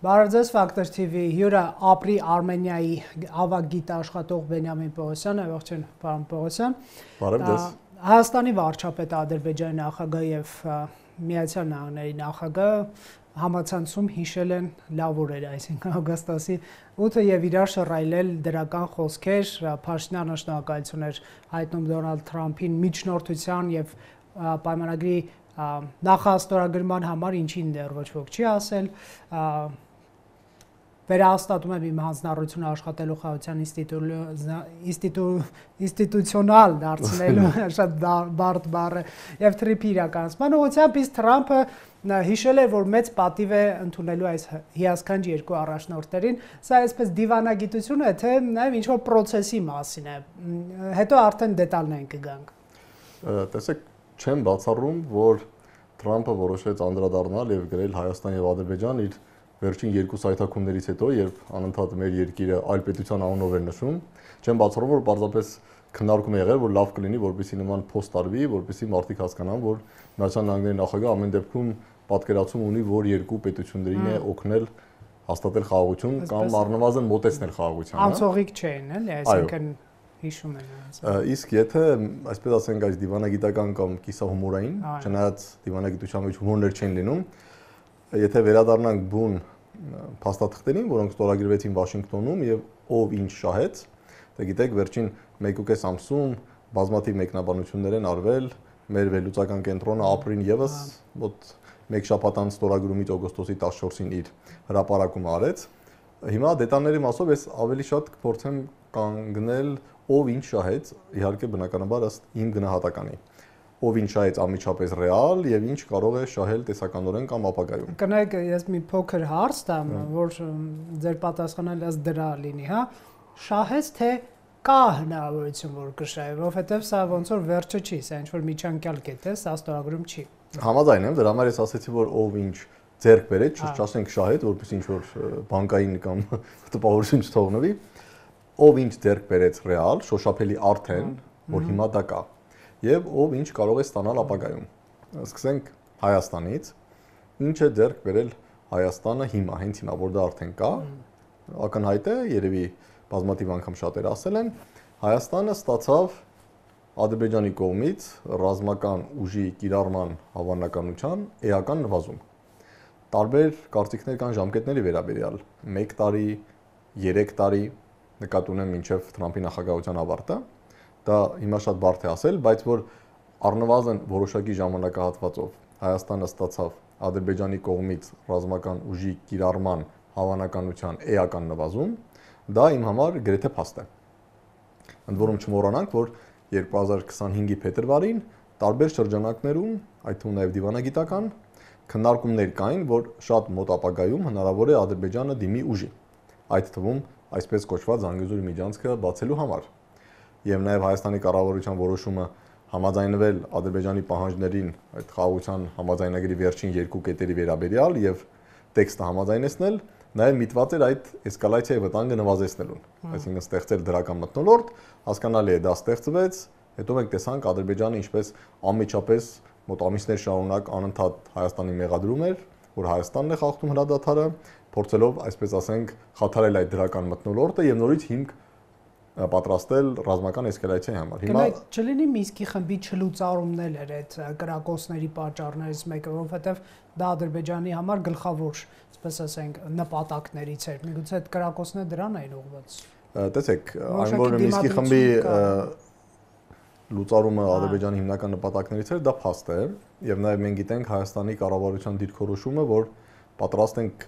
Բարև ձեզ, Factor TV հյուրը ապրի Արմենիայի ավագ գիտաշխատող Բենյամին Պողոսյանը, ողջույն պարոն Պողոսյան։ Բարև ձեզ։ Հայաստանի վարչապետը, Ադրբեջանի նախագահ եւ Միացյալ Նահանգների նախագահ համացանցում հիշել են լավ օրեր, այսինքն օգոստոսի 8-ը եւ իրար շռայլել դրական խոսքեր, Փաշինյանը շնորհակալություն էր հայտնում Դոնալդ Թրամփին միջնորդության եւ պայմանագրի նախաստորագրման համար, ինչին դեռ ոչ ոք չի ասել, վերահաստատում եմ իմ հանձնառությունը աշխատելու խաղաղության ինստիտուցիոնալ դարձնելու շատ բարդ բառ է եւ թրիփի իրականացման ուղղությամբ իսկ Թրամփը հիշել է, որ մեծ պատիվ է ընդունելու այս հիասքանչ երկու առաջնորդներին, սա այսպես դիվանագիտություն է, թե նաեւ ինչ որ process-ի մասին է, հետո արդեն դետալներին կգանք։ Տեսեք, չեմ բացառում, որ Թրամփը որոշեց անդրադառնալ եւ գրել Հայաստան եւ Ադրբեջան իր վերջին երկու սայթաքումներից հետո, երբ անընդհատ մեր երկիրը այլ պետության անունով էր նշում, չեմ բացառում, որ պարզապես քննարկում է եղել, որ լավ կլինի, որպեսզի նման post արվի, որպեսզի մարդիկ հասկանան, որ Միացյալ Նահանգների նախագահը ամեն դեպքում պատկերացում ունի, որ երկու պետություններին է օգնել հաստատել խաղաղություն կամ առնվազն մոտեցնել խաղաղությանը։ Անցողիկ չէին, էլի, այսինքն հիշում են նրանց։ Իսկ եթե, այսպես ասենք, այս դիվանագիտական կամ կիսահումորային, չնայած դիվանագիտության մեջ հումորներ չեն լինում, եթե վերադառնանք բուն փաստաթղթերին, որոնք ստորագրվեցին Վաշինգտոնում եւ ով ինչ շահեց, դե գիտեք, վերջին 1.5 ամսում բազմաթիվ մեկնաբանություններ են արվել, մեր վերլուծական կենտրոնը ապրին եւս մոտ 1 շաբաթ անց ստորագրումից օգոստոսի 14-ին իր հրապարակումը արեց։ Հիմա դետալների մասով ես ավելի շատ կփորձեմ կանգնել ով ինչ շահեց, իհարկե բնականաբար ըստ իմ գնահատականի։ Ով ինչ շահեց անմիջապես ռեալ եւ ինչ կարող է շահել տեսականորեն կամ ապագայում։ Կնայեք, ես մի փոքր հարց տամ, որ ձեր պատասխանն ըստ դրա լինի, հա։ Շահեց թե կա հնարավորություն, որ կշահի, որովհետեւ սա ոնց որ վերջը չի, սա ինչ որ միջանկյալ կետ է, սա ստորագրում չի։ Համաձայն եմ, դրա համար ես ասացի, որ ով ինչ ձեռք բերեց, չասենք շահեց, որպես ինչ որ բանկային կամ տպավորություն չթողնվի, ով ինչ ձեռք բերեց ռեալ, շոշափելի արդեն, որ հիմա դա կա։ Եվ ով ինչ կարող է ստանալ ապագայում։ Սկսենք Հայաստանից, ինչ է ձեռք բերել Հայաստանը հիմա, հենց հիմա, որ դա արդեն կա, ակնհայտ է, երևի բազմաթիվ անգամ շատերը ասել են, Հայաստանը ստացավ Ադրբեջանի կողմից ռազմական ուժի կիրառման հավանականության էական նվազում։ Տարբեր կարծիքներ կան ժամկետների վերաբերյալ, 1 տարի, 3 տարի, նկատի ունեմ մինչև Թրամփի նախագահության ավարտը։ Դա հիմա շատ բարդ է ասել, բայց որ առնվազն որոշակի ժամանակահատվածով Հայաստանը ստացավ Ադրբեջանի կողմից ռազմական ուժի կիրառման հավանականության էական նվազում, դա իմ համար գրեթե փաստ է։ Ընդ որում չմոռանանք, որ 2025-ի փետրվարին տարբեր շրջանակներում, այդ թվում նաև դիվանագիտական քննարկումներ կային, որ շատ մոտ ապագայում հնարավոր է Ադրբեջանը դիմի ուժի, այդ թվում այսպես կոչված Զանգեզուրի միջանցքը բացելու համար։ Եվ նաև Հայաստանի կառավարության որոշումը համաձայնվել Ադրբեջանի պահանջներին այդ խաղաղության համաձայնագրի վերջին երկու կետերի վերաբերյալ եւ տեքստը համաձայնեցնել, նաև միտված էր այդ էսկալացիայի վտանգը նվազեցնելուն, այսինքն ստեղծել դրական մթնոլորտ, հասկանալի է դա ստեղծվեց, հետո մենք տեսանք Ադրբեջանը ինչպես անմիջապես մոտ ամիսներ շարունակ անընդհատ Հայաստանի մեղադրում էր, որ Հայաստանն է խախտում հրադադարը, փորձելով, այսպես ասենք, խաթարել այդ դրական մթնոլորտը եւ նորից հիմք պատրաստել ռազմական էսկալացիայի համար։ Հիմա չլինի Մինսկի խմբի չլուծարումներ էր այդ կրակոցների պատճառներից մեկը, որովհետև դա Ադրբեջանի համար գլխավոր, այսպես ասենք, նպատակներից էր։ Միգուցե այդ կրակոցները դրան էին ուղղված։ Տեսեք, այն որ Մինսկի խմբի լուծարումը Ադրբեջանի հիմնական նպատակներից էր, դա փաստ է, եւ նաեւ մենք գիտենք Հայաստանի կառավարության դիրքորոշումը, որ պատրաստ ենք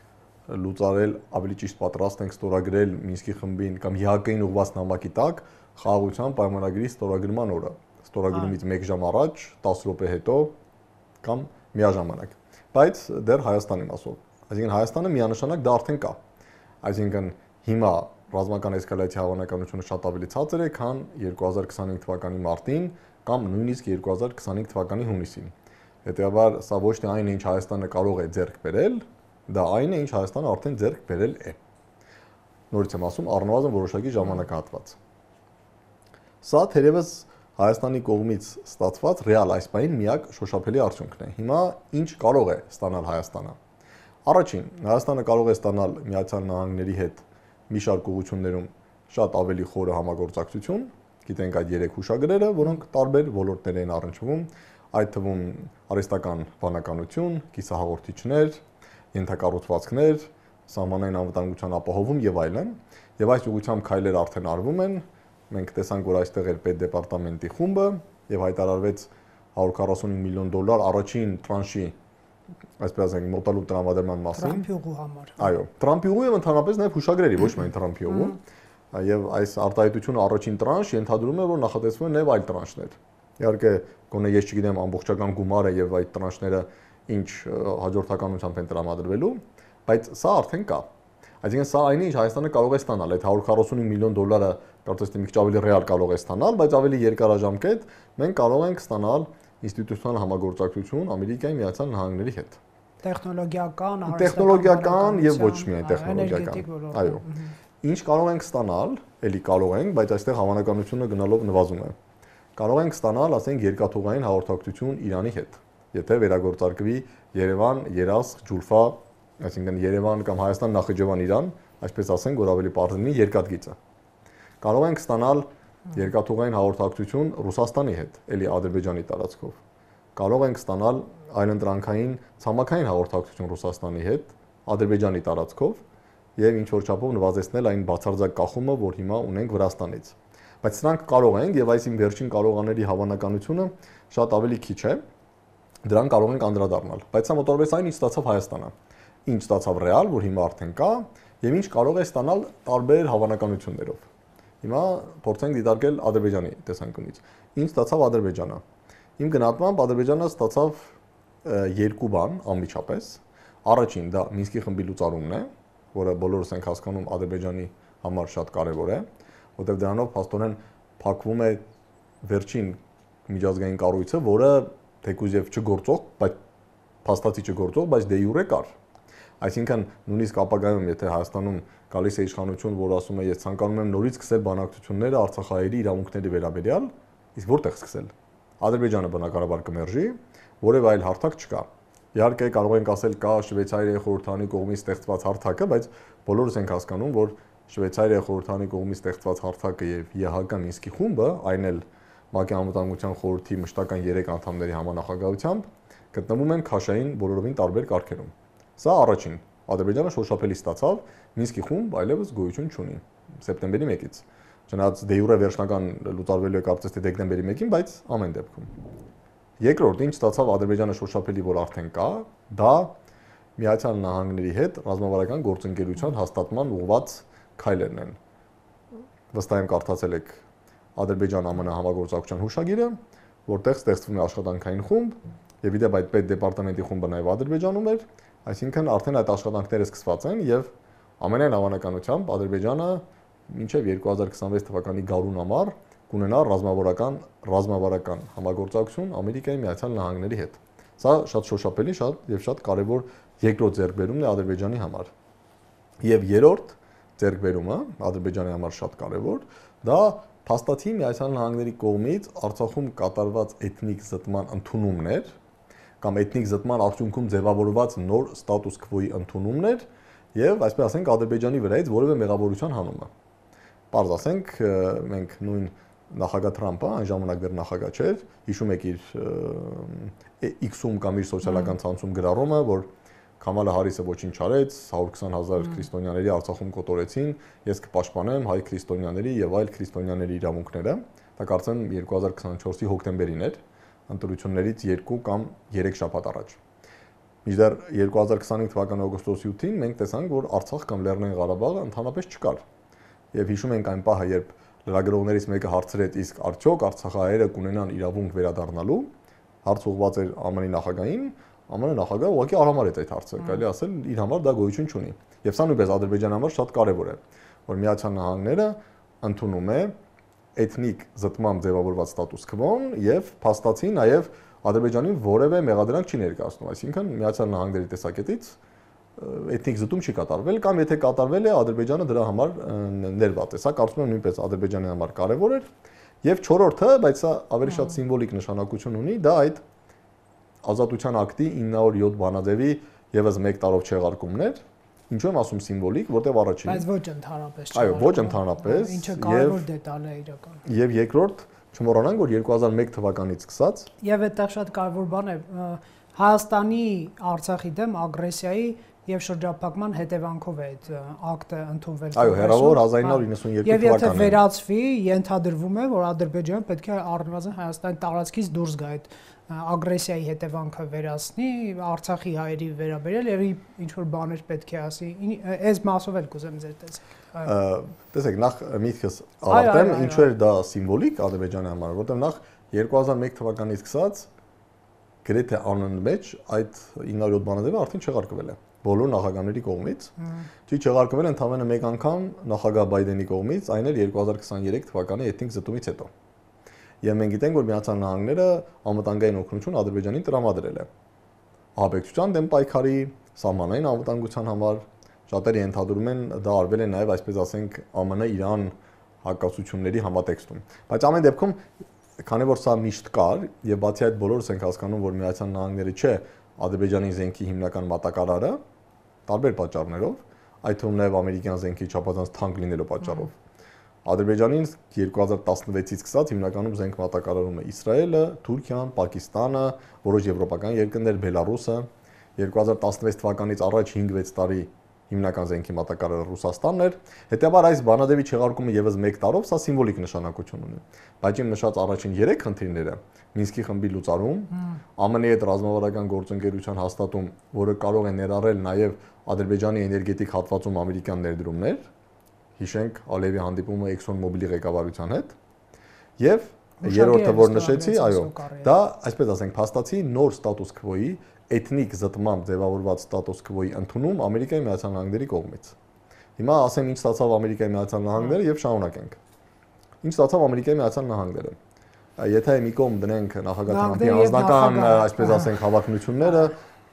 լուծարել, ավելի ճիշտ պատրաստ ենք ստորագրել Մինսկի խմբին կամ ՀԱԿ-ին ուղղված նամակի տակ խաղաղության պայմանագրի ստորագրման օրը։ Ստորագրումից 1 ժամ առաջ, 10 րոպե հետո կամ միաժամանակ։ Բայց դեռ Հայաստանի մասով։ Այսինքն Հայաստանը միանշանակ դա արդեն կա։ Այսինքն հիմա ռազմական էսկալացիայի հավանականությունը շատ ավելի ցածր է, քան 2025 թվականի մարտին կամ նույնիսկ 2025 թվականի հունիսին։ Հետևաբար սա ոչ թե այն է, ինչ Հայաստանը կարող է ձեռք բերել, դա այն է, ինչ Հայաստանը արդեն ձեռք բերել է։ Նորից եմ ասում, առնվազն որոշակի ժամանակահատված։ Սա թերևս Հայաստանի կողմից ստացված ռեալ այս պահին միակ շոշափելի արդյունքն է։ Հիմա ինչ կարող է ստանալ Հայաստանը։ Առաջին, Հայաստանը կարող է ստանալ Միացյալ Նահանգների հետ մի շարք ուղղություններում շատ ավելի խորը համագործակցություն, գիտենք այդ 3 հուշագրերը, որոնք տարբեր ոլորտներ են առնչվում, այդ թվում արհեստական բանականություն, կիսահաղորդիչներ, ենթակառուցվածքներ, սահմանային անվտանգության ապահովում եւ այլն, եւ այս ուղղությամբ քայլեր արդեն արվում են։ Մենք տեսանք, որ այստեղ էր պետդեպարտամենտի խումբը եւ հայտարարվեց $145 միլիոն առաջին տրանշի, այսպես ասենք, մոտալու տրամադրման մասին։ Տրամփի ուղու համար։ Այո, Տրամփի ուղու եւ ընդհանրապես նաեւ հուշագրերի, ոչ միայն Տրամփի ուղու։ Եվ այս արտահայտությունը առաջին տրանշ ենթադրում է, որ նախատեսվում են նաեւ այլ տրանշներ։ Իհարկե, գոնե ես չգիտեմ ամբողջական գումարը եւ այդ տրանշները ինչ հաջորդականությամբ են տրամադրվելու, բայց սա արդեն կա։ Այսինքն սա այն է, ինչ Հայաստանը կարող է ստանալ, այդ $145 միլիոն կարծես թե մի քիչ ավելի ռեալ կարող է ստանալ, բայց ավելի երկարաժամկետ մենք կարող ենք ստանալ ինստիտուցիոնալ համագործակցություն Ամերիկայի Միացյալ Նահանգների հետ։ Տեխնոլոգիական եւ ոչ միայն տեխնոլոգիական։ Այո։ Ինչ կարող ենք ստանալ, էլի կարող ենք, բայց այստեղ հավանականությունը գնալով նվազում է։ Կարող ենք ստանալ, ասենք, երկաթուղային հաղորդակցություն Իրանի հետ, եթե վերագործարկվի Երևան, Երասխ, Ջուլֆա, այսինքն Երևան կամ Հայաստան, Նախիջևան, Իրան, այսպես ասենք, որ ավելի պարզ լինի երկաթգիծը։ Կարող ենք ստանալ երկաթուղային հաղորդակցություն Ռուսաստանի հետ, էլի Ադրբեջանի տարածքով։ Կարող ենք ստանալ այլընտրանքային ցամաքային հաղորդակցություն Ռուսաստանի հետ, Ադրբեջանի տարածքով եւ ինչ որ չափով նվազեցնել այն բացարձակ կախումը, որ հիմա ունենք Վրաստանից։ Բայց սրանք կարող ենք եւ այս իմ վերջին կարողաների հավանականությունը շատ ավելի քիչ է։ Դրան կարող ենք անդրադառնալ, բայց սա մոտավորապես այն ինչ ստացավ Հայաստանը, ինչ ստացավ ռեալ, որ հիմա արդեն կա եւ ինչ կարող է ստանալ տարբեր հավանականություններով։ Հիմա փորձենք դիտարկել Ադրբեջանի տեսանկյունից։ Ինչ ստացավ Ադրբեջանը։ Իմ գնահատմամբ Ադրբեջանը ստացավ երկու բան անմիջապես։ Առաջին դա Մինսկի խմբի լուծարումն է, որը բոլորս ենք հասկանում Ադրբեջանի համար շատ կարևոր է, որտեղ դրանով փաստորեն փակվում է վերջին միջազգային կառույցը, որը թեկուզ եւ չգործող, բայց փաստացի չգործող, բայց դե յուրե կար։ Այսինքն նույնիսկ ապագայում, եթե Հայաստանում գալիս է իշխանություն, որ ասում է ես ցանկանում եմ նորից սկսել բանակցությունները Արցախահայերի իրավունքների վերաբերյալ, իսկ որտեղ սկսել։ Ադրբեջանը բնականաբար կմերժի, որևէ այլ հարթակ չկա։ Իհարկե կարող ենք ասել կա Շվեյցարիայի խորհրդանի կողմից ստեղծված հարթակը, բայց բոլորս ենք հասկանում, որ Շվեյցարիայի խորհրդանի կողմից ստեղծված հարթակը եւ ԵՀԿ Մինսկի խումբը, այն էլ ՄԱԿ-ի անվտանգության խորհրդի մշտական 3 անդամների համանախագահությամբ գտնվում են քաշային բոլորովին տարբեր կարգերում։ Սա առաջին։ Ադրբեջանը շոշափելի ստացավ, Մինսկի խումբ այլևս գոյություն չունի սեպտեմբերի 1-ից։ Չնայած դե յուրե վերջնական լուծարվելու է կարծես թե դեկտեմբերի 1-ին, բայց ամեն դեպքում։ Երկրորդ, ինչ ստացավ Ադրբեջանը շոշափելի, որ արդեն կա, դա Միացյալ Նահանգների հետ ռազմավարական գործընկերության հաստատման ուղղված քայլերն են։ Վստահ եմ կարդացել եք Ադրբեջան-ԱՄՆ համագործակցության հուշագիրը, որտեղ ստեղծվում է աշխատանքային խումբ, եւ իդեպ այդ պետդեպարտամենտի խումբը նաեւ Ադրբեջանում էր, այսինքն արդեն այդ աշխատանքները սկսված են եւ ամենայն հավանականությամբ Ադրբեջանը մինչեւ 2026 թվականի գարուն ամառ կունենա ռազմավարական համագործակցություն Ամերիկայի Միացյալ Նահանգների հետ։ Սա շատ շոշափելի, շատ կարևոր երկրորդ ձեռքբերումն է Ադրբեջանի համար։ Եվ երրորդ ձեռքբերումը Ադրբեջանի համար շատ կարևոր, դա փաստացի Միացյալ Նահանգների կողմից Արցախում կատարված էթնիկ զտման ընդունումներ կամ էթնիկ զտման արդյունքում ձևավորված նոր ստատուս քվոյի ընդունումներ եւ այսպես ասենք Ադրբեջանի վրայից որևէ մեղավորության հանումը։ Պարզ ասենք, մենք նույն նախագահ Թրամփը այն ժամանակ դեռ նախագահ չէր, հիշում եք իր X-ում կամ իր սոցիալական ցանցում գրառումը, որ Քամալա Հարիսը ոչինչ չարեց, 120,000 քրիստոնյաների Արցախում կոտորեցին, ես կպաշտպանեմ հայ քրիստոնյաների եւ այլ քրիստոնյաների իրավունքները։ Դա կարծեմ 2024-ի հոկտեմբերին էր, ընտրություններից 2 կամ 3 շաբաթ առաջ։ Մինչդեռ 2025 թվականի օգոստոսի 8-ին մենք տեսանք, որ Արցախ կամ Լեռնային Ղարաբաղը ընդհանրապես չկար։ Եվ հիշում ենք այն պահը, երբ լրագրողներից մեկը հարցրեց, իսկ արդյոք արցախահայերը կունենան իրավունք վերադառնալու, հարց ուղղված էր ԱՄՆ-ի նախագահին, ԱՄՆ նախագահը ուղղակի արհամարեց այդ հարցը, կարելի ասել իր համար դա գոյություն չունի։ Եվ սա նույնպես Ադրբեջանի համար շատ կարևոր է, որ Միացյալ Նահանգները ընդունում է էթնիկ զտմամբ ձևավորված ստատուս քվոն եւ փաստացի նաեւ Ադրբեջանին որևէ մեղադրանք չի ներկայացնում, այսինքն Միացյալ Նահանգների տեսակետից էթնիկ զտում չի կատարվել կամ եթե կատարվել է Ադրբեջանը դրա համար ներված է։ Սա կարծում եմ նույնպես Ադրբեջանի համար կարևոր էր։ Եվ չորրորդը, բայց սա ավելի շատ սիմվոլիկ նշանակություն ունի, դա այդ ազատության ակտի 907 բանաձևի եւս 1 տարով չեղարկումներ, ինչու եմ ասում սիմվոլիկ, որտեղ առաջին։ Բայց ոչ ընդհանրապես։ Այո, ոչ ընդհանրապես։ Ինչը կարևոր դետալ է իրական։ Եվ երկրորդ, չմոռանանք, որ 2001 թվականից սկսած եւ այդտեղ շատ կարևոր բան է Հայաստանի Արցախի դեմ ագրեսիայի եւ շրջափակման հետևանքով է այդ ակտը ընդունվել։ Այո, հերավոր 1992 Եվ եթե թվականին։ վերացվի, ենթադրվում է, որ Ադրբեջանը պետք է առնվազն Հայաստանի տարածքից դուրս գա այդ ագրեսիայի հետևանքը վերացնի, Արցախի հայերի վերաբերել եւ ինչ որ բաներ պետք է ասի։ Այս մասով էլ կուզեմ ձեր տեսեք։ Տեսեք, նախ միտքս ավարտեմ, ինչու է դա սիմվոլիկ Ադրբեջանի համար, որտեղ նախ 2001 թվականից սկսած գրեթե անընդմեջ այդ 907 բանաձևը արդեն չեղարկվել է բոլոր նախագահների կողմից։ Չի չեղարկվել ընդամենը մեկ անգամ նախագահ Բայդենի կողմից, այն էլ 2023 թվականի էթնիկ զտումից հետո։ Եվ մենք գիտենք, որ Միացյալ Նահանգները անվտանգային օգնություն Ադրբեջանին տրամադրել է ահաբեկչության դեմ պայքարի, սահմանային անվտանգության համար, շատերը ենթադրում են դա արվել է նաև այսպես ասենք ԱՄՆ-Իրան հակասությունների համատեքստում։ Բայց ամեն դեպքում, քանի որ սա միշտ կար եւ բացի այդ բոլորս ենք հասկանում, որ Միացյալ Նահանգները չէ Ադրբեջանի զենքի հիմնական մատակարարը, տարբեր պատճառներով, այդ թվում նաև ամերիկյան զենքի չափազանց թանկ լինելու պատճառով։ Ադրբեջանին 2016-ից սկսած հիմնականում զենք մատակարարում է Իսրայելը, Թուրքիան, Պակիստանը, որոշ եվրոպական երկրներ, Բելարուսը, 2016 թվականից առաջ 5-6 տարի հիմնական զենքի մատակարարը Ռուսաստանն էր։ Հետևաբար այս բանաձևի չեղարկումը եւս 1 տարով սա սիմվոլիկ նշանակություն ունի։ Բայց իմ նշած առաջին 3 խնդիրները՝ Մինսկի խմբի լուծարում, ԱՄՆ-ի հետ ռազմավարական գործընկերության հաստատում, որը կարող է ներառել նաեւ Ադրբեջանի էներգետիկ հատվածում ամերիկյան ներդրումներ, հիշենք Ալիևի հանդիպումը ExxonMobil-ի ղեկավարության հետ, եւ երրորդը, որ նշեցի, այո, դա, այսպես ասենք, փաստացի նոր ստատուս քվոյի էթնիկ զտմամբ ձևավորված ստատուս քվոյի ընդունում Ամերիկայի Միացյալ Նահանգների կողմից։ Հիմա ասեմ ինչ ստացավ Ամերիկայի Միացյալ Նահանգները եւ շարունակենք։ Ինչ ստացավ Ամերիկայի Միացյալ Նահանգները։ Եթե մի կողմ դնենք նախագահ Թրամփի անձնական, այսպես ասենք, հավակնությունները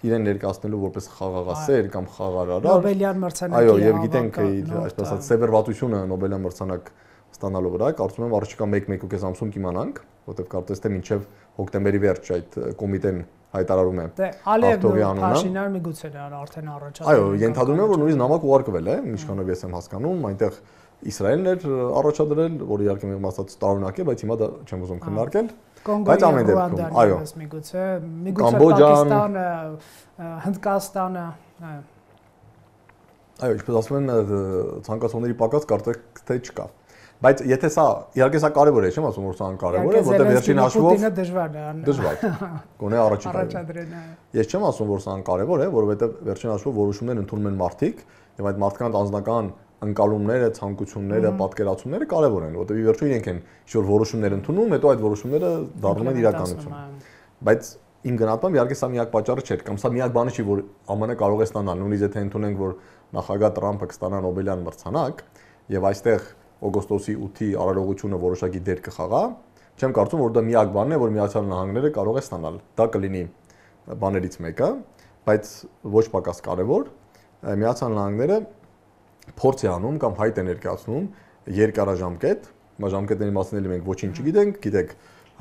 իրեն ներկայացնելու որպես խաղաղասեր կամ խաղարարար, Նոբելյան մրցանակի, այո, եւ գիտենք, այսպես ասած, սեբրվատությունը Նոբելյան մրցանակ ստանալու վրա, կարծում եմ առաջիկա 1-1.5 ամսում կիմանանք, որտեղ կարծես թե մինչև հոկտեմբերի վերջ այդ կոմիտեն հայտարարում է Ալիևն ու Փաշինյանը միգուցե նրան արդեն առաջադրել։ Այո, ենթադրում եմ, որ նույնիսկ նամակ ուղարկվել է, ինչքանով ես եմ հասկանում, այնտեղ Իսրայելն էր առաջադրել, որը իհարկե մենք ասած տարօրինակ է, բայց հիմա դա չեմ ուզում քննարկել։ Բայց ամեն դեպքում, այո, միգուցե Պակիստանը, Հնդկաստանը, այո, ինչպես ասում են, ցանկացողների պակաս կարծեք թե չկա։ Բայց եթե սա իհարկե սա կարևոր է, չեմ ասում որ սա անկարևոր է, որտեղ վերջին հաշվով դժվար։ Գոնե առաջադրելը։ Ես չեմ ասում որ սա անկարևոր է, որովհետև վերջին հաշվով որոշումներ ընդունում են մարդիկ, եւ այդ մարդկանց անձնական ընկալումները, ցանկությունները, պատկերացումները կարևոր են, որտեղ ի վերջո իրենք են ինչ-որ որոշումներ ընդունում, հետո այդ որոշումները դառնում են իրականություն։ Բայց իմ գնահատմամբ իհարկե սա միակ պատճառը չէ, կամ սա միակ բանը չի, որ ԱՄՆ կարող է ստանալ, նույնիսկ եթե ընդունենք, որ նախագահ Տրամփը կստանա Նոբելյան մրցանակ, եւ այստեղ օգոստոսի 8-ի արարողությունը որոշակի դեր կխաղա, չեմ կարծում, որ դա միակ բանն է, որ Միացյալ Նահանգները կարող է ստանալ։ Դա կլինի բաներից մեկը, բայց ոչ պակաս կարևոր, Միացյալ Նահանգները փորձ է անում կամ հայտ է ներկայացնում երկարաժամկետ, ժամկետների մասին էլ մենք ոչինչ չգիտենք, գիտեք,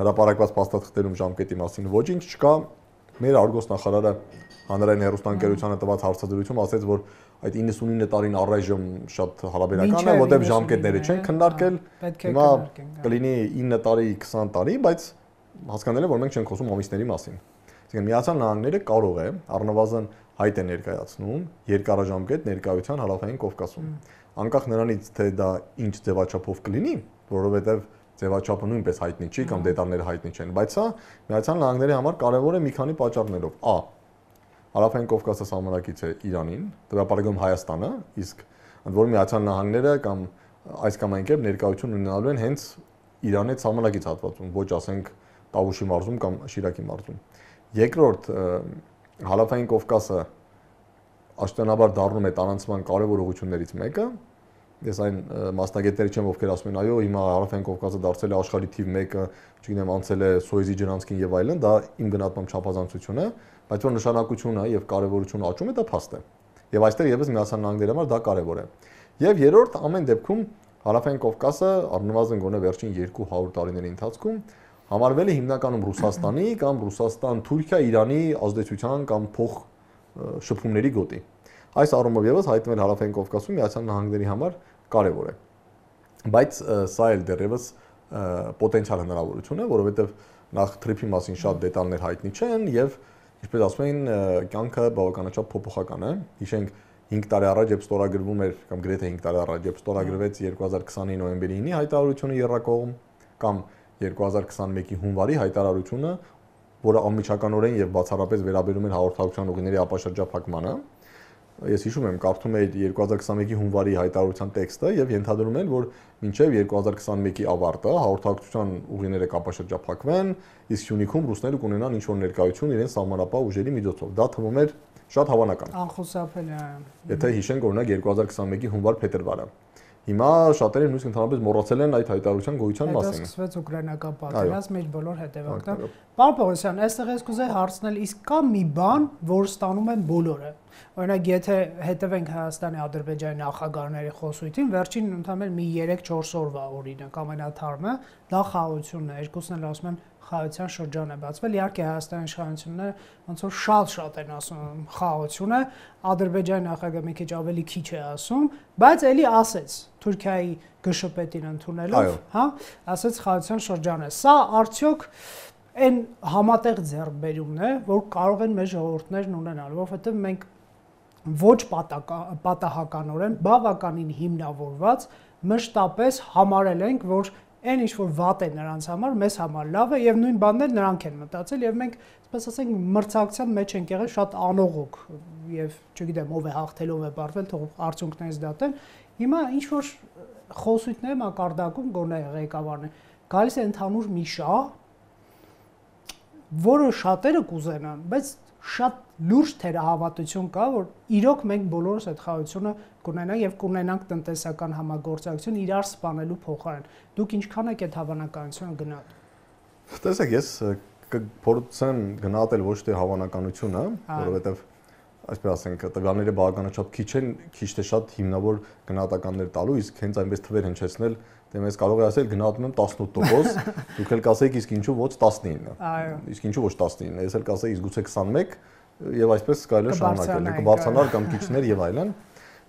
հրապարակված փաստաթղթերում ժամկետի մասին ոչինչ չկա։ Մեր արգոսնախարարը հանրային հեռուստաընկերությանը տված հարցադրություն ասաց, որ այդ 99 տարին առայժմ շատ հարաբերական է, որտեղ ժամկետները չեն քննարկել։ Հիմա կլինի 9 տարի, 20 տարի, բայց հասկանալի է, որ մենք չենք խոսում ամիսների մասին։ Այսինքն Միացյալ Նահանգները կարող է առնվազն հայտ է ներկայացնում երկարաժամկետ ներկայության Հարավային Կովկասում։ Անկախ նրանից, թե դա ինչ ձևաչափով կլինի, որովհետև ձևաչափը նույնպես հայտնի չի կամ դետալները հայտնի չեն, բայց սա Միացյալ Նահանգների համար կարևոր է մի քանի պատճառներով։ Ա. Հարավային Կովկասը սահմանակից է Իրանին, դեպի Հայաստանը, իսկ ընդ որում Միացյալ Նահանգները կամ այս կամ այն կերպ ներկայություն ունենալու են հենց Իրանի հետ սահմանակից հատվածում, ոչ ասենք Տավուշի մարզում կամ Շիրակի մարզում։ Երկրորդ, Հարավային Կովկասը աշտանաբար դառնում է տարանցման կարևոր ուղղություններից մեկը։ Ես այն մասնագետները չեմ, ովքեր ասում են, այո, հիմա Հարավային Կովկասը դարձել է աշխարհի թիվ 1-ը, չգիտեմ, անցել է Սոյեզի ջրանցքին եւ այլն, դա իմ գնահատմամբ չափազանցություն է, բայց որ նշանակությունը եւ կարեւորությունը աճում է, դա փաստ է։ Եվ այստեղ եւս Միացյալ Նահանգների համար դա կարեւոր է։ Եվ երրորդ, ամեն դեպքում Հարավային Կովկասը առնվազն գոնե վերջին 200 տարիների ընթացքում համարվել է հիմնականում Ռուսաստանի կամ Ռուսաստան-Թուրքիա-Իրանի ազդեցության կամ փոխ շփումների գոտի։ Այս առումով եւս հայտնվել Հարավային Կովկասում Միացյալ Նահանգների համար կարևոր է։ Բայց սա էլ դեռևս պոտենցիալ հնարավորություն է, որովհետեւ նախ թրիփի մասին շատ դետալներ հայտնի չեն եւ ինչպես ասում են, կյանքը բավականաչափ փոփոխական է։ Հիշենք 5 տարի առաջ երբ ստորագրվում էր կամ գրեթե 5 տարի առաջ երբ ստորագրվեց 2020-ի նոյեմբերի 9-ի հայտարարությունը եռակողմ կամ 2021-ի հունվարի հայտարարությունը, որը անմիջականորեն եւ բացառապես վերաբերում էր հաղորդակցության ուղիների ապաշրջափակմանը։ Ես հիշում եմ, կարդում էի 2021-ի հունվարի հայտարարության տեքստը եւ ենթադրում են, որ մինչեւ 2021-ի ավարտը հաղորդակցության ուղիները կապաշրջափակվեն, իսկ Սյունիքում ռուսները կունենան ինչ-որ ներկայություն իրենց սահմանապահ ուժերի միջոցով։ Դա թվում էր շատ հավանական։ Անխուսափելի է։ Եթե հիշենք օրինակ 2021-ի հունվար-փետրվարը։ Հիմա շատերը նույնիսկ ընդհանրապես մոռացել են այդ հայտարարության գոյության մասին։ Հետո սկսվեց ուկրաինական պատերազմը, մեր բոլոր հետևանքները։ Պարոն Պողոսյան, այստեղ ես կուզեի հարցնել, իսկ կա մի բան, որ ստանում են բոլորը։ Օրինակ, եթե հետևենք Հայաստանի Ադրբեջանի նախագահների խոսույթին, վերջին ընդհանրապես մի 3-4 օրվա օրինակ ամենաթարմը դա խաղաղությունն է, երկուսն էլ ասում են խաղաղության շրջան է բացվել։ Իհարկե Հայաստանի իշխանությունները ոնց որ շատ են ասում խաղաղություն է, Ադրբեջանի նախագահը մի քիչ ավելի քիչ է ասում, բայց էլի ասեց Թուրքիայի ԳՇՊՏ-ին ընդունելով, հա, ասեց խաղաղության շրջան է։ Սա արդյոք այն համատեղ ձեռքբերումն է, որ կարող են մեր ժողովուրդներն ունենալ, որովհետև մենք ոչ պատահականորեն բավականին հիմնավորված մշտապես համարել ենք, որ այն ինչ որ վատ է նրանց համար, մեզ համար լավ է եւ նույն բանն էլ նրանք են մտածել եւ մենք, այսպես ասենք, մրցակցության մեջ ենք եղել շատ անողոք եւ չգիտեմ ով է հաղթելով է բարվել, թող արդյունքներից դատեն։ Հիմա ինչ որ խոսույթների մակարդակում գոնե ղեկավարն է գալիս է ընդհանուր մի շահ, որը շատերը կուզենան, բայց շատ լուրջ թերահավատություն կա, որ իրոք մենք բոլորս այդ խաղաղությունը կունենանք եւ կունենանք տնտեսական համագործակցություն իրար սպանելու փոխարեն։ Դուք ինչքան եք այդ հավանականությունը գնահատում։ Տեսեք, ես կփորձեմ գնահատել ոչ թե հավանականությունը, որովհետեւ այսպես ասենք, տվյալները բավականաչափ քիչ են, քիչ թե շատ հիմնավոր գնահատականներ տալու, իսկ հենց այնպես թվեր հնչեցնել, դե ես կարող եմ ասել գնահատում եմ 18%, դուք էլ կասեիք իսկ ինչու ոչ 19։ Այո։ Իսկ ինչու ոչ 19, ես էլ կասեի իսկ գուցե 21 եւ այսպես կարելի է շարունակել, կբարձրանար կամ քիչներ եւ այլն։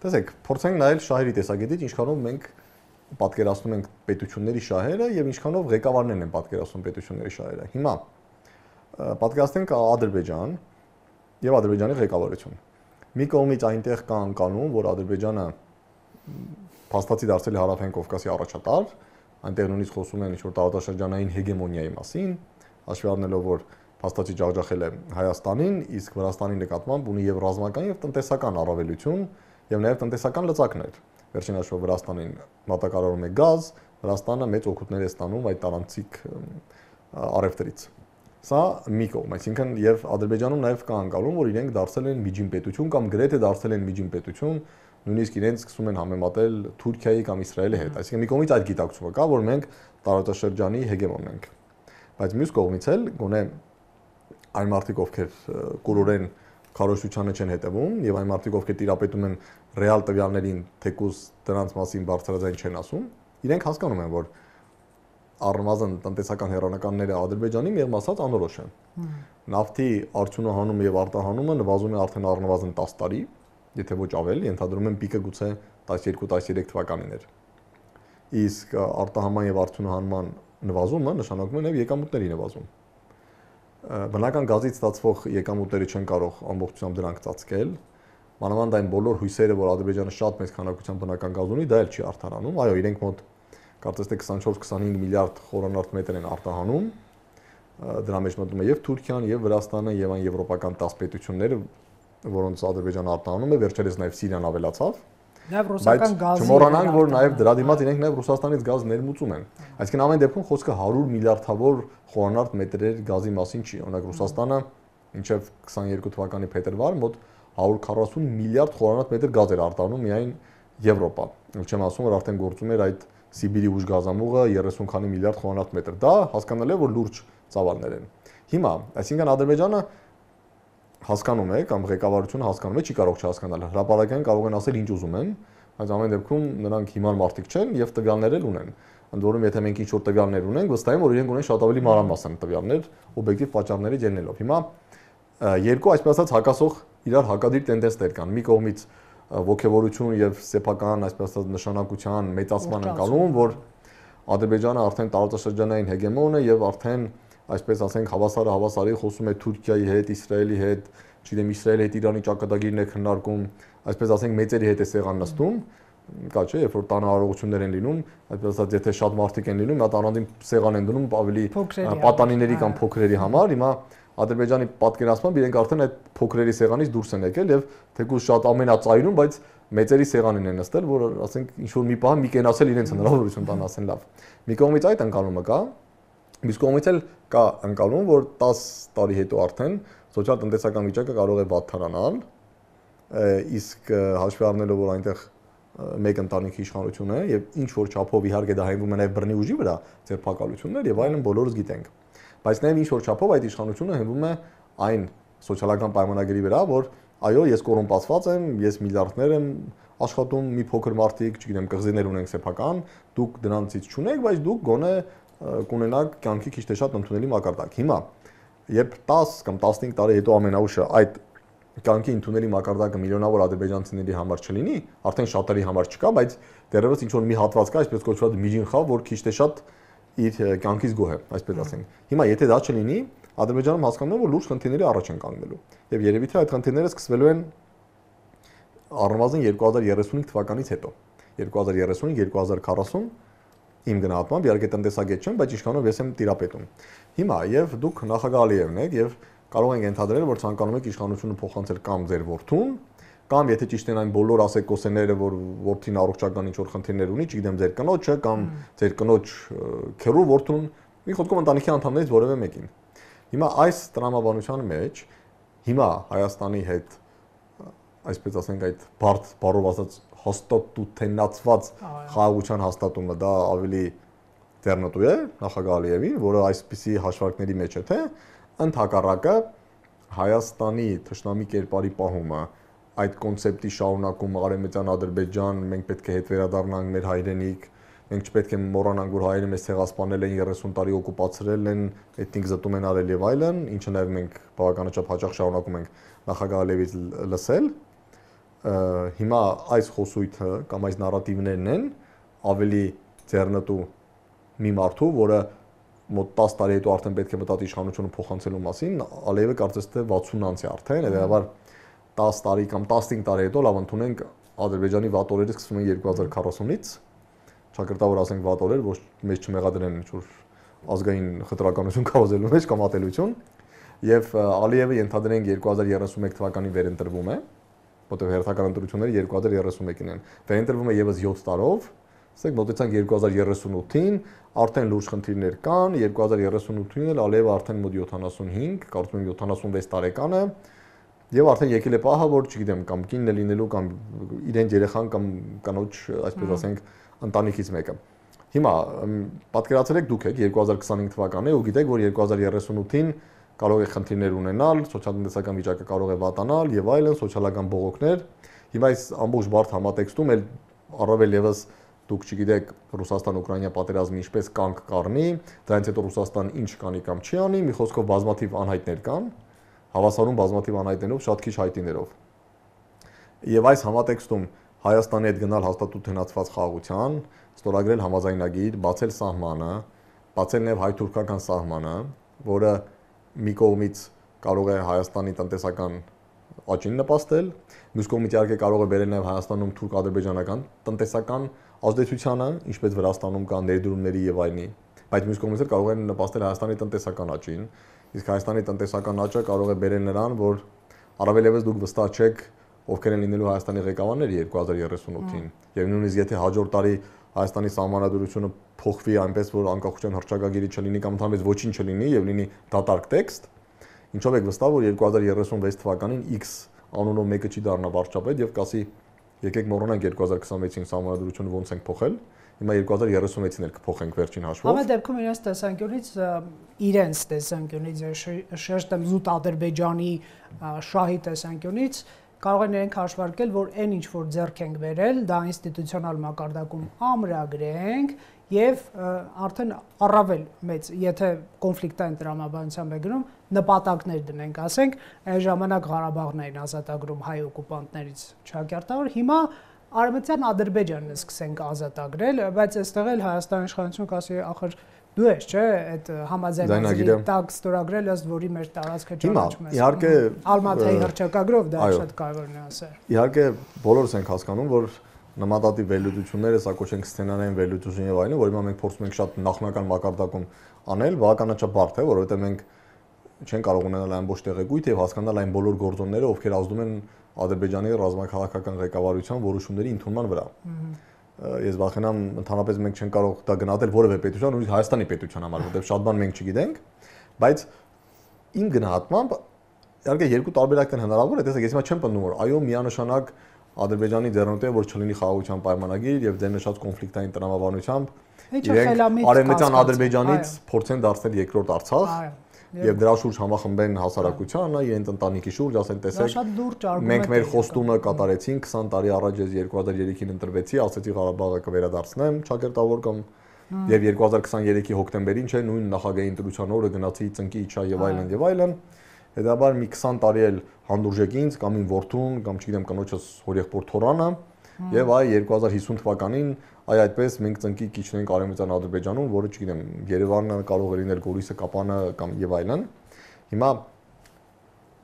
Տեսեք, փորձենք նայել շահերի տեսակետից, ինչքանով մենք պատկերացնում ենք պետությունների շահերը եւ ինչքանով ղեկավարներն են պատկերացնում պետությունների շահերը։ Հիմա պատկերացնենք Ադրբեջան եւ Ադրբեջանի ղեկավարություն։ Մի կողմից այնտեղ կա կանոն, որ Ադրբեջանը փաստացի դարձել է Հարավային Կովկասի առաջատար, այնտեղ նույնիսկ խոսում են ինչ-որ տարածաշրջանային հեգեմոնիայի մասին, հաշվի առնելով, որ փաստացի ջախջախել է Հայաստանին, իսկ Վրաստանի նկատմամբ ունի եւ ռազմական եւ տնտեսական առավելություն եւ նաեւ տնտեսական լծակներ։ Վերջին հաշվով Վրաստանին մատակարարում է գազ, Վրաստանը մեծ օգուտներ է ստանում այդ տարանցիկ առևտրից։ Սա մի կողմ, այսինքն եւ Ադրբեջանում նաեւ կա անկալում, որ իրենք դարձել են միջին պետություն կամ գրեթե դարձել են միջին պետություն, նույնիսկ իրենց սկսում են համեմատել Թուրքիայի կամ Իսրայելի հետ։ Այսինքն մի կողմից այդ գիտակցումը կա, որ մենք տարածաշրջանի հեգեմոնն ենք։ Բայց մյուս կողմից էլ գոնե այն մարդիկ, ովքեր կուրորեն քարոզչությանը չեն հետևում եւ այն մարդիկ, ովքեր տիրապետում են ռեալ տվյալներին, թեկուզ դրանց մասին բարձրաձայն չեն ասում, իրենք հասկանում են, որ առնվազն տնտեսական հեռանականները Ադրբեջանի միեղ ասած անորոշ են։ Նավթի արդյունահանումը եւ արտահանումը նվազում է արդեն առնվազն 10 տարի, եթե ոչ ավել, ենթադրում եմ պիկը գուցե 12-13 թվականին էր։ Իսկ արտահանման եւ արդյունահանման նվազումը նշանակում է նաեւ եկամուտների նվազում։ Բնական գազից ստացվող եկամուտները չեն կարող ամբողջությամբ դրանք ծածկել։ Մանավանդ այն բոլոր հույսերը, որ Ադրբեջանը շատ մեծ քանակությամբ բնական գազ ունի, դա էլ չի արդարանում։ Այո, իրենք մոտ կարծես թե 24-25 միլիարդ խորանարդ մետր են արտահանում։ Դրա մեջ մտնում է եւ Թուրքիան, եւ Վրաստանը, եւ այն եվրոպական 10 պետությունները, որոնց Ադրբեջանը արտահանում է, վերջերս նաեւ Սիրիան ավելացավ։ Նաեւ ռուսական գազի։ Չմոռանանք, որ նաեւ դրա դիմաց իրենք նաեւ Ռուսաստանից գազ ներմուծում են։ Այսինքն ամեն դեպքում խոսքը 100 միլիարդավոր խորանարդ մետրեր գազի մասին չի։ Օրինակ Ռուսաստանը մինչեւ 22 թվականի փետրվար մոտ 140 միլիարդ խորանարդ մետր գազ էր արտահանում միայն Եվրոպա։ Չեմ ասում, որ արդեն գործում էր այդ Սիբիրի ուժգազամուղը 30 քանի միլիարդ խորանարդ մետր։ Դա հասկանալի է, որ լուրջ ծավալներ են։ Հիմա, այսինքն Ադրբեջանը հասկանում է կամ ղեկավարությունը հասկանում է, չի կարող չհասկանալ։ Հրապարակային կարող են ասել ինչ ուզում են, բայց ամեն դեպքում նրանք հիմար մարդիկ չեն եւ տվյալներ էլ ունեն։ Ընդ որում, եթե մենք ինչ-որ տվյալներ ունենք, վստահ եմ, որ իրենք ունեն շատ ավելի մանրամասն տվյալներ օբյեկտիվ պատճառներից ելնելով։ Հիմա երկու այսպես ասած հակասող իրար հակադիր տենդենսներ կան։ Մի կողմից ոգևորություն եւ սեփական այսպես ասած նշանակության մեծացման ընկալում, որ Ադրբեջանը արդեն տարածաշրջանային հեգեմոն է եւ արդեն այսպես ասենք հավասարի խոսում է Թուրքիայի հետ, Իսրայելի հետ, չգիտեմ Իսրայելի հետ Իրանի ճակատագիրն է քննարկում, այսպես ասենք մեծերի հետ է սեղան նստում, կա չէ, երբ որ տանարողություններ են լինում, այսպես ասած եթե շատ մարդիկ են լինում, հատ առանձին սեղան են դնում ավելի պատանիների կամ փոքրերի համար, հիմա Ադրբեջանի պատկերացմամբ իրենք արդեն այդ փոքրերի սեղանից դուրս են եկել եւ թեկուզ շատ ամենածայրում, բայց մեծերի սեղանին են նստել, որ ասենք ինչ որ մի բան մի կենացել իրենց հնարավորություն տան ասեն լավ։ Մի կողմից այդ ընկալումը կա, մյուս կողմից էլ կա ընկալում, որ 10 տարի հետո արդեն սոցիալ-տնտեսական վիճակը կարող է վատթարանալ, իսկ հաշվի առնելով որ այնտեղ մեկ ընտանիքի իշխանություն է եւ ինչ որ չափով իհարկե դա հայտնվում է նաեւ բռնի ուժի վրա ձերբակալություններ եւ այլն բոլորս գիտենք, բայց նաեւ ինչ որ չափով այդ իշխանությունը հենվում է այն սոցիալական պայմանագրի վրա, որ այո, ես կոռումպացված եմ, ես միլիարդներ եմ աշխատում, մի փոքր մարդիկ, չգիտեմ, կղզիներ ունենք սեփական, դուք դրանցից չունեք, բայց դուք գոնե կունենաք կյանքի քիչ թե շատ ընդունելի մակարդակ։ Հիմա, երբ 10 կամ 15 տարի հետո ամենաուշը այդ կյանքի ընդունելի մակարդակը միլիոնավոր ադրբեջանցիների համար չլինի, արդեն շատերի համար չկա, բայց դեռևս ինչ որ մի հատված կա, այսպես կոչված միջին խավ, որ քիչ թե շատ իր կյանքից գոհ է, այսպես ասենք։ Հիմա եթե դա չլինի, Ադրբեջանում հասկանում են, որ լուրջ խնդիրների առաջ են կանգնելու։ Եվ երևի թե այդ խնդիրները սկսվելու են առնվազն 2035 թվականից հետո։ 2035-2040 իմ գնահատմամբ իհարկե տնտեսագետ չեմ, բայց ինչքանով ես եմ տիրապետում։ Հիմա եւ դուք նախագահ Ալիևն եք եւ կարող ենք ենթադրել, որ ցանկանում եք իշխանությունը փոխանցել կամ ձեր որդուն, կամ եթե ճիշտ են այն բոլոր ասեկոսեները, որ որդին առողջական ինչ որ խնդիրներ ունի, չգիտեմ ձեր կնոջը կամ ձեր կնոջ քերու որդուն, մի խոսքով ընտանիքի անդամներից որևէ մեկին։ Հիմա այս տրամաբանության մեջ հիմա Հայաստանի հետ այսպես ասենք այդ բարդ բառով ասած հաստատութենացված խաղաղության հաստատումը դա ավելի ձեռնտու է նախագահ Ալիևին, որը այսպիսի հաշվարկների մեջ է, թե ընդհակառակը Հայաստանի թշնամի կերպարի պահումը, այդ կոնցեպտի շարունակումը Արևմտյան Ադրբեջան, մենք պետք է հետ վերադառնանք մեր հայրենիք, մենք չպետք է մոռանանք, որ հայերը մեզ ցեղասպանել են 30 տարի օկուպացրել են, էթնիկ զտում են արել եւ այլն, ինչը նաեւ մենք բավականաչափ հաճախ շարունակում ենք նախագահ Ալիևից լսել։ Հիմա այս խոսույթը կամ այս նարատիվներն են ավելի ձեռնտու մի մարդու, որը մոտ 10 տարի հետո արդեն պետք է մտածի իշխանությունը փոխանցելու մասին, Ալիևը կարծես թե 60 անց է արդեն, հետեւաբար 10 տարի կամ 15 տարի հետո լավ ընդունենք Ադրբեջանի վատ օրերը սկսվում են 2040-ից, ճակերտավոր ասենք վատ օրեր, ոչ մեզ չմեղադրեն ինչ-որ ազգային խտրականություն կառուցելու մեջ կամ ատելություն, եւ Ալիևը ենթադրենք 2031 թվականին վերընտրվում է, որտեղ հերթական ընտրությունները 2031-ին են։ Վերընտրվում է եւս 7 տարով, ասենք մոտեցանք 2038-ին, արդեն լուրջ խնդիրներ կան, 2038-ին էլ Ալիևը արդեն մոտ 75, կարծում եմ 76 տարեկան է, եւ արդեն եկել է պահը, որ չգիտեմ, կամ կինն է լինելու կամ իրեն երեխան կամ կանոջ, այսպես ասենք, ընտանիքից մեկը։ Հիմա պատկերացրեք դուք եք 2025 թվականն է ու գիտեք, որ 2038-ին կարող է խնդիրներ ունենալ, սոցիալ-տնտեսական վիճակը կարող է վատանալ եւ այլն, սոցիալական բողոքներ։ Հիմա այս ամբողջ բարդ համատեքստում էլ առավել եւս դուք չգիտեք Ռուսաստան-Ուկրաինա պատերազմը ինչպես կանգ կառնի, դրանից հետո Ռուսաստան ինչ կանի կամ չի անի, մի խոսքով բազմաթիվ անհայտներ կան, հավասարում բազմաթիվ անհայտներով, շատ քիչ հայտիներով։ Եվ այս համատեքստում Հայաստանի հետ գնալ հաստատութենացված խաղաղության, ստորագրել համաձայնագիր, բացել սահմանը, բացել նաև հայ-թուրքական սահմանը, որը մի կողմից կարող է Հայաստանի տնտեսական աճին նպաստել, մյուս կողմից իհարկե կարող է բերել նաև Հայաստանում թուրք-ադրբեջանական տնտեսական ազդեցությանը, ինչպես Վրաստանում կան ներդրումների եւ այլնի, բայց մյուս կողմից էլ կարող է նպաստել Հայաստանի տնտեսական աճին, իսկ Հայաստանի տնտեսական աճը կարող է բերել նրան, որ առավել եւս դուք վստահ չեք ովքեր են լինելու Հայաստանի ղեկավարները 2038-ին եւ նույնիսկ եթե հաջորդ տարի Հայաստանի սահմանադրությունը փոխվի այնպես որ անկախության հռչակագիրը չլինի կամ ընդհանրապես ոչինչ չլինի եւ լինի դատարկ տեքստ, ինչով եք վստահ որ 2036 թվականին X անունով մեկը չի դառնա վարչապետ եւ կասի եկեք մոռանանք 2026-ին սահմանադրությունը ոնց ենք փոխել, հիմա 2036-ին էլ կփոխենք վերջին հաշվով։ Ամեն դեպքում իրենց տեսանկյունից շեշտեմ զուտ Ադրբեջանի շահի տեսանկյունից կարող են իրենք հաշվարկել, որ այն ինչ որ ձեռք ենք բերել, դա ինստիտուցիոնալ մակարդակում ամրագրենք եւ արդեն առավել մեծ, եթե կոնֆլիկտային տրամաբանությամբ է գնում, նպատակներ դնենք, ասենք, այն ժամանակ Ղարաբաղն էին ազատագրում հայ օկուպանտներից ճակերտավոր, հիմա Արևմտյան Ադրբեջանն սկսենք ազատագրել, բայց այստեղ էլ Հայաստանի իշխանությունը կասի, ախր դու ես, չէ, այդ համաձայնագրի տակ ստորագրել, ըստ որի մեր տարածքը ճանաչում է։ Իհարկե, Ալմատայի հռչակագրով դա շատ կարևոր է ասել։ Իհարկե, բոլորս ենք հասկանում, որ նամատատի վերլուծությունները, սա կոչենք սցենարային վերլուծություն եւ այլն, որ հիմա մենք փորձում ենք շատ նախնական մակարդակում անել, բավականաչափ բարդ է, որովհետեւ մենք չենք կարող ունենալ ամբողջ տեղեկույթ եւ հասկանալ այն բոլոր գործոնները, ովքեր ազդում են Ադրբեջանի ռազմաքաղաքական ղեկավարության որոշումների ընդունման վրա։ Ես վախենամ, ընդհանրապես մենք չենք կարող դա գնահատել որևէ պետության, նույնիսկ Հայաստանի պետության համար, որտեղ շատ բան մենք չգիտենք, բայց իմ գնահատմամբ իհարկե երկու տարբերակն հնարավոր է, տեսեք, ես հիմա չեմ պնդում, որ այո, միանշանակ Ադրբեջանի ձեռնտու է, որ չլինի խաղաղության պայմանագիր եւ դեր նշած կոնֆլիկտային տրամաբանությամբ իրենք Արևմտյան Ադրբեջանից փորձեն դարձնել երկրորդ Արցախ եւ դրա շուրջ համախմբեն հասարակությանը, իրենց ընտանիքի շուրջ, ասեն, տեսեք, մենք մեր խոստումը կատարեցինք 20 տարի առաջ, ես 2003-ին ընտրվեցի, ասեցի Ղարաբաղը կվերադարձնեմ ճակերտավոր կամ եւ 2023-ի հոկտեմբերին, չէ, նույն նախագահի ընտրության օրը գնացի ծնկի իջա եւ այլն եւ այլն։ Հետաբար մի 20 տարի էլ հանդուրժեք ինձ կամ իմ որդուն կամ չգիտեմ կնոջս հորեղբոր Թորանը եւ այ 2050 թվականին այ այդպես մենք ծնկի կիջնենք Արևմտյան Ադրբեջանում, որը չգիտեմ Երևանը կարող է լինել, Գորիսը, Կապանը կամ եւ այլն։ Հիմա